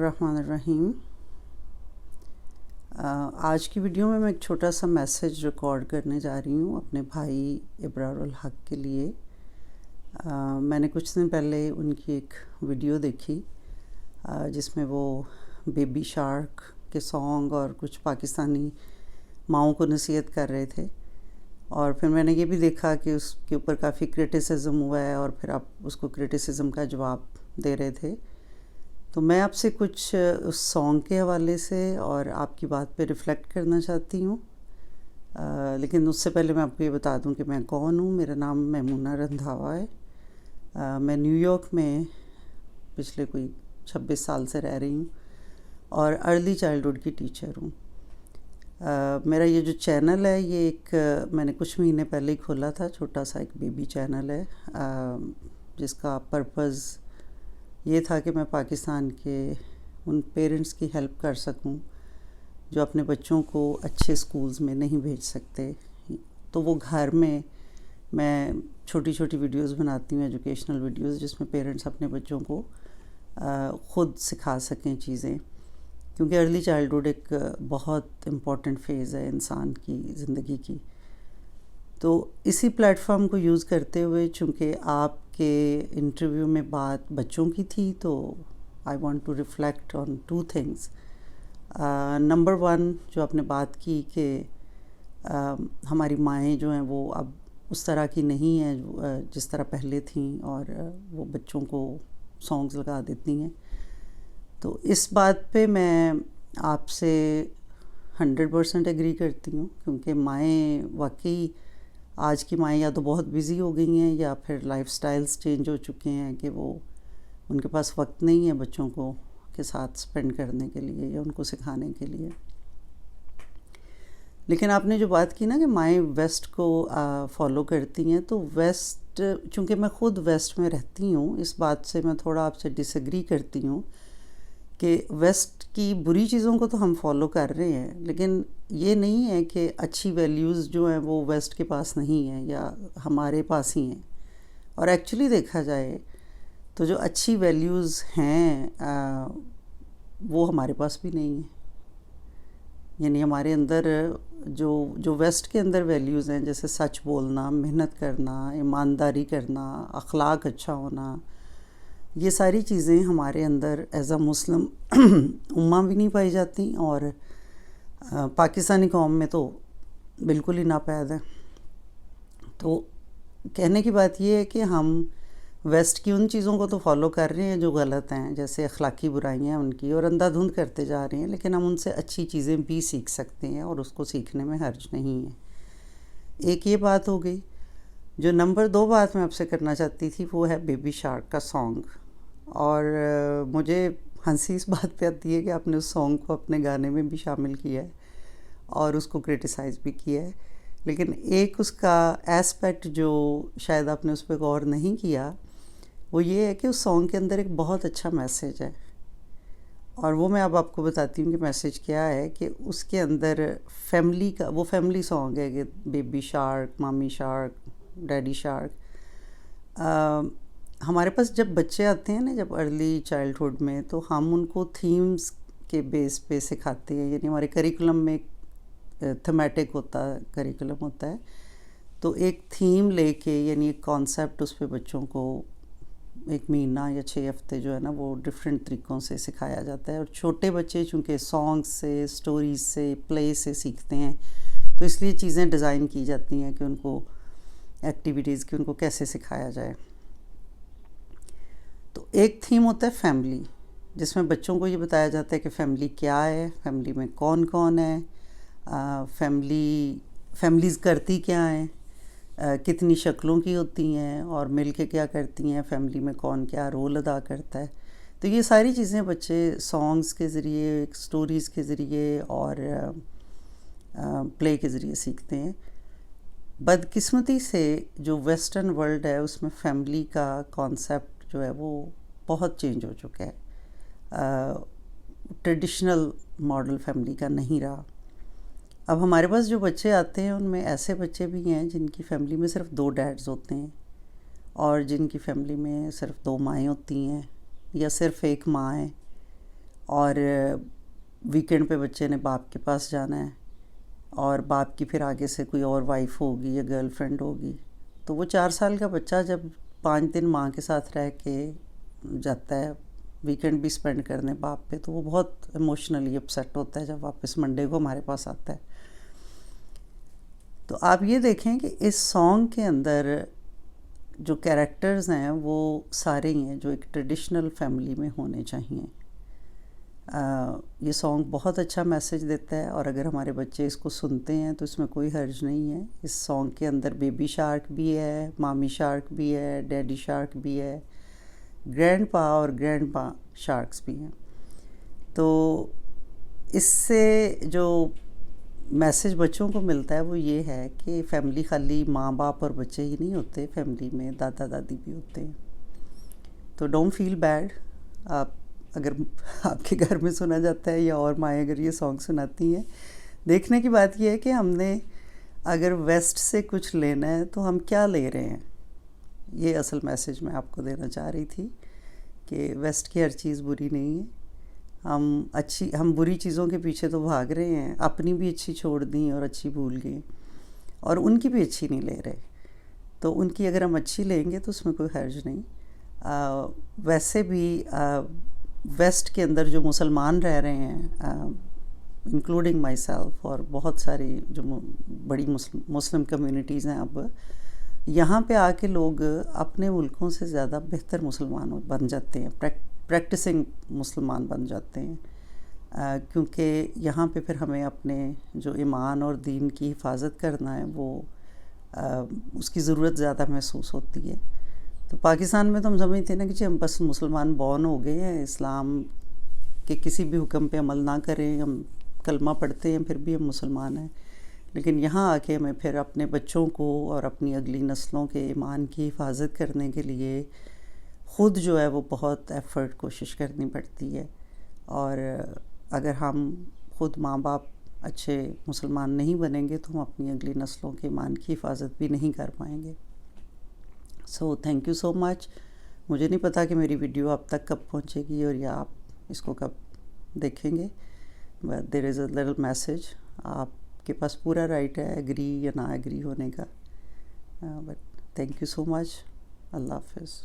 الرحمن الرحیم۔ آج کی ویڈیو میں ایک چھوٹا سا میسیج ریکارڈ کرنے جا رہی ہوں اپنے بھائی ابرار الحق کے لیے۔ میں نے کچھ دن پہلے ان کی ایک ویڈیو دیکھی جس میں وہ بیبی شارک کے سانگ اور کچھ پاکستانی ماؤں کو نصیحت کر رہے تھے، اور پھر میں نے یہ بھی دیکھا کہ اس کے اوپر کافی کرٹیسزم ہوا ہے اور پھر آپ اس کو کرٹیسزم کا جواب دے رہے تھے۔ تو میں آپ سے کچھ اس سانگ کے حوالے سے اور آپ کی بات پہ ریفلیکٹ کرنا چاہتی ہوں، لیکن اس سے پہلے میں آپ کو یہ بتا دوں کہ میں کون ہوں۔ میرا نام میمونہ رندھاوا ہے۔ میں نیو یارک میں پچھلے کوئی 26 سال سے رہ رہی ہوں اور ارلی چائلڈہڈ کی ٹیچر ہوں۔ میرا یہ جو چینل ہے یہ ایک میں نے کچھ مہینے پہلے ہی کھولا تھا، چھوٹا سا ایک بیبی چینل ہے جس کا پرپز یہ تھا کہ میں پاکستان کے ان پیرنٹس کی ہیلپ کر سکوں جو اپنے بچوں کو اچھے سکولز میں نہیں بھیج سکتے۔ تو وہ گھر میں چھوٹی چھوٹی ویڈیوز بناتی ہوں، ایجوکیشنل ویڈیوز، جس میں پیرنٹس اپنے بچوں کو خود سکھا سکیں چیزیں، کیونکہ ارلی چائلڈہڈ ایک بہت امپورٹنٹ فیز ہے انسان کی زندگی کی۔ تو اسی پلیٹ فارم کو یوز کرتے ہوئے، چونکہ آپ کے انٹرویو میں بات بچوں کی تھی، تو I want to reflect on 2 things۔ Number 1 جو آپ نے بات کی کہ ہماری مائیں جو ہیں وہ اب اس طرح کی نہیں ہیں جس طرح پہلے تھیں، اور وہ بچوں کو سانگز لگا دیتی ہیں۔ تو اس بات پہ میں آپ سے 100% ایگری کرتی ہوں، کیونکہ مائیں واقعی آج کی مائیں یا تو بہت بزی ہو گئی ہیں یا پھر لائف سٹائلز چینج ہو چکے ہیں کہ وہ ان کے پاس وقت نہیں ہے بچوں کو کے ساتھ سپینڈ کرنے کے لیے یا ان کو سکھانے کے لیے۔ لیکن آپ نے جو بات کی نا کہ مائیں ویسٹ کو فالو کرتی ہیں، تو ویسٹ، چونکہ میں خود ویسٹ میں رہتی ہوں، اس بات سے میں تھوڑا آپ سے ڈس ایگری کرتی ہوں کہ ویسٹ کی بری چیزوں کو تو ہم فالو کر رہے ہیں، لیکن یہ نہیں ہے کہ اچھی ویلیوز جو ہیں وہ ویسٹ کے پاس نہیں ہیں یا ہمارے پاس ہی ہیں۔ اور ایکچولی دیکھا جائے تو جو اچھی ویلیوز ہیں وہ ہمارے پاس بھی نہیں ہیں۔ یعنی ہمارے اندر جو ویسٹ کے اندر ویلیوز ہیں، جیسے سچ بولنا، محنت کرنا، ایمانداری کرنا، اخلاق اچھا ہونا، یہ ساری چیزیں ہمارے اندر ایز اے مسلم امہ بھی نہیں پائی جاتی، اور پاکستانی قوم میں تو بالکل ہی ناپید ہے۔ تو کہنے کی بات یہ ہے کہ ہم ویسٹ کی ان چیزوں کو تو فالو کر رہے ہیں جو غلط ہیں، جیسے اخلاقی برائیاں ان کی، اور اندھا دھند کرتے جا رہے ہیں، لیکن ہم ان سے اچھی چیزیں بھی سیکھ سکتے ہیں اور اس کو سیکھنے میں حرج نہیں ہے۔ ایک یہ بات ہو گئی۔ جو نمبر 2 بات میں آپ سے کرنا چاہتی تھی وہ ہے بیبی شارک کا سانگ، اور مجھے ہنسی اس بات پہ آتی ہے کہ آپ نے اس سانگ کو اپنے گانے میں بھی شامل کیا ہے اور اس کو کرٹیسائز بھی کیا ہے، لیکن ایک اس کا ایسپیکٹ جو شاید آپ نے اس پہ غور نہیں کیا، وہ یہ ہے کہ اس سانگ کے اندر ایک بہت اچھا میسیج ہے، اور وہ میں اب آپ کو بتاتی ہوں کہ میسیج کیا ہے۔ کہ اس کے اندر فیملی کا، وہ فیملی سانگ ہے کہ baby shark, mommy shark, daddy shark. ہمارے پاس جب بچے آتے ہیں نا، جب ارلی چائلڈہڈ میں، تو ہم ان کو تھیمز کے بیس پہ سکھاتے ہیں، یعنی ہمارے کریکولم میں تھیمیٹک کریکولم ہوتا ہے، تو ایک تھیم لے کے، یعنی ایک کانسیپٹ، اس پہ بچوں کو 1 مہینہ یا 6 ہفتے جو ہے نا وہ ڈفرینٹ طریقوں سے سکھایا جاتا ہے۔ اور چھوٹے بچے چونکہ سانگز سے، سٹوریز سے، پلے سے سیکھتے ہیں، تو اس لیے چیزیں ڈیزائن کی جاتی ہیں کہ ان کو ایکٹیویٹیز کی ان کو کیسے سکھایا جائے۔ تو ایک تھیم ہوتا ہے فیملی، جس میں بچوں کو یہ بتایا جاتا ہے کہ فیملی کیا ہے، فیملی میں کون کون ہے، فیملیز کرتی کیا ہیں، کتنی شکلوں کی ہوتی ہیں اور مل کے کیا کرتی ہیں، فیملی میں کون کیا رول ادا کرتا ہے۔ تو یہ ساری چیزیں بچے سانگز کے ذریعے، سٹوریز کے ذریعے اور پلے کے ذریعے سیکھتے ہیں۔ بدقسمتی سے جو ویسٹرن ورلڈ ہے اس میں فیملی کا کانسیپٹ جو ہے وہ بہت چینج ہو چکا ہے، ٹریڈیشنل ماڈل فیملی کا نہیں رہا۔ اب ہمارے پاس جو بچے آتے ہیں ان میں ایسے بچے بھی ہیں جن کی فیملی میں صرف 2 ڈیڈز ہوتے ہیں، اور جن کی فیملی میں صرف 2 مائیں ہوتی ہیں، یا صرف 1 ماں ہے، اور ویکینڈ پہ بچے نے باپ کے پاس جانا ہے، اور باپ کی پھر آگے سے کوئی اور وائف ہوگی یا گرل فرینڈ ہوگی، تو وہ 4 سال کا بچہ جب 5 دن ماں کے ساتھ رہ کے جاتا ہے ویکینڈ بھی اسپینڈ کرنے باپ پہ، تو وہ بہت ایموشنلی اپسیٹ ہوتا ہے جب واپس منڈے کو ہمارے پاس آتا ہے۔ تو آپ یہ دیکھیں کہ اس سانگ کے اندر جو کیریکٹرز ہیں وہ سارے ہی ہیں جو ایک ٹریڈیشنل فیملی میں ہونے چاہئیں۔ یہ سانگ بہت اچھا میسیج دیتا ہے، اور اگر ہمارے بچے اس کو سنتے ہیں تو اس میں کوئی حرج نہیں ہے۔ اس سانگ کے اندر بیبی شارک بھی ہے، مامی شارک بھی ہے، ڈیڈی شارک بھی ہے، گرینڈ پا اور گرینڈ پا شارکس بھی ہیں۔ تو اس سے جو میسیج بچوں کو ملتا ہے وہ یہ ہے کہ فیملی خالی ماں باپ اور بچے ہی نہیں ہوتے، فیملی میں دادا دادی بھی ہوتے ہیں۔ تو ڈونٹ فیل بیڈ، آپ اگر آپ کے گھر میں سنا جاتا ہے یا اور مائیں اگر یہ سانگ سناتی ہیں، دیکھنے کی بات یہ ہے کہ ہم نے اگر ویسٹ سے کچھ لینا ہے تو ہم کیا لے رہے ہیں۔ یہ اصل میسیج میں آپ کو دینا چاہ رہی تھی کہ ویسٹ کی ہر چیز بری نہیں ہے، ہم بری چیزوں کے پیچھے تو بھاگ رہے ہیں، اپنی بھی اچھی چھوڑ دیں اور اچھی بھول گئے، اور ان کی بھی اچھی نہیں لے رہے۔ تو ان کی اگر ہم اچھی لیں گے تو اس میں کوئی حرج نہیں۔ ویسے بھی ویسٹ کے اندر جو مسلمان رہ رہے ہیں، انکلوڈنگ مائی سیلف، اور بہت ساری جو بڑی مسلم کمیونٹیز ہیں، اب یہاں پہ آ کے لوگ اپنے ملکوں سے زیادہ بہتر مسلمان بن جاتے ہیں، پریکٹسنگ مسلمان بن جاتے ہیں، کیونکہ یہاں پہ پھر ہمیں اپنے جو ایمان اور دین کی حفاظت کرنا ہے وہ اس کی ضرورت زیادہ محسوس ہوتی ہے۔ تو پاکستان میں تو ہم سمجھتے ہیں نا کہ ہم بس مسلمان بورن ہو گئے ہیں، اسلام کے کسی بھی حکم پہ عمل نہ کریں، ہم کلمہ پڑھتے ہیں پھر بھی ہم مسلمان ہیں۔ لیکن یہاں آ کے ہمیں پھر اپنے بچوں کو اور اپنی اگلی نسلوں کے ایمان کی حفاظت کرنے کے لیے خود جو ہے وہ بہت ایفرٹ کوشش کرنی پڑتی ہے، اور اگر ہم خود ماں باپ اچھے مسلمان نہیں بنیں گے تو ہم اپنی اگلی نسلوں کے ایمان کی حفاظت بھی نہیں کر پائیں گے۔ سو تھینک یو سو مچ۔ مجھے نہیں پتا کہ میری ویڈیو آپ تک کب پہنچے گی اور یا آپ اس کو کب دیکھیں گے، but there is a little message. آپ کے پاس پورا رائٹ ہے ایگری یا نہ ایگری ہونے کا، بٹ تھینک یو سو مچ۔ اللہ حافظ۔